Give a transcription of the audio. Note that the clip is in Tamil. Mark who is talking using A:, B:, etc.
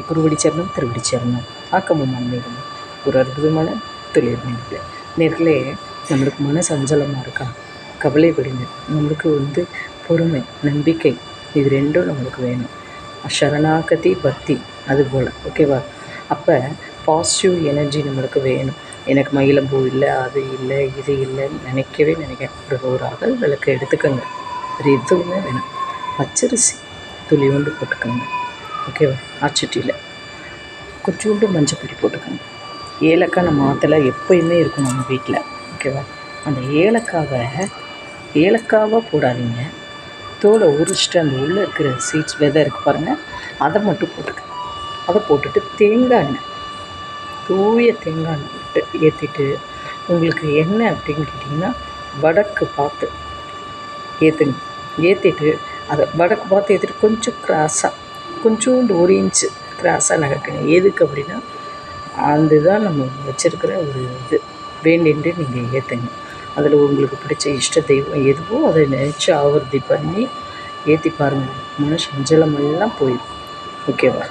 A: குருவடி சரணம் திருவடி சரணம் ஆக்கமும் ஆன்மீகம் ஒரு அற்புதமான தொழில் நேர்களே. நம்மளுக்கு மன சஞ்சலமாக இருக்கா, கவலை விடுங்க. நம்மளுக்கு பொறுமை, நம்பிக்கை, இது ரெண்டும் நம்மளுக்கு வேணும். சரணாகதி பக்தி அதுபோல், ஓகேவா? அப்போ பாசிட்டிவ் எனர்ஜி நம்மளுக்கு வேணும். எனக்கு மயிலம்பூ இல்லை, அது இல்லை, இது இல்லைன்னு நினைக்க ஒரு அகல் விளக்கு எடுத்துக்கோங்க. அது எதுவுமே வேணும். பச்சரிசி துளியோண்டு போட்டுக்கோங்க, ஓகேவா? ஆச்சட்டியில் கொஞ்சோண்டு மஞ்சள் பொடி போட்டுக்கோங்க. ஏலக்காய் நம்ம ஆற்றுல எப்போயுமே இருக்கும் நம்ம வீட்டில், ஓகேவா? அந்த ஏலக்காவாக போடாதீங்க. தோலை உரிச்சிட்டு அந்த உள்ளே இருக்கிற சீட்ஸ் விதை இருக்குது பாருங்கள், அதை மட்டும் போட்டுக்கோங்க. அதை போட்டுட்டு தேங்காய் எண்ணெய், தூய தேங்காய் எண்ணெய் போட்டு ஏற்றிட்டு, உங்களுக்கு என்ன அப்படின்னு கேட்டிங்கன்னா வடக்கு பார்த்து ஏற்றுங்க. ஏற்றிட்டு அதை வடக்கு பார்த்து ஏற்றிட்டு கொஞ்சம் கிராஸாக, கொஞ்சோண்டு 1 இன்ச்சு கிராஸாக நகர்த்துங்க. எதுக்கு அப்படின்னா அந்த தான் நம்ம வச்சுருக்கிற ஒரு இது வேண்டின்ட்டு நீங்கள் ஏற்றுங்க. அதில் உங்களுக்கு பிடிச்ச இஷ்ட தெய்வம் எதுவோ அதை நினச்சி ஆவர்த்தி பண்ணி ஏற்றி பாருங்கள். மன சஞ்சலமெல்லாம் போயிடும், ஓகேவா?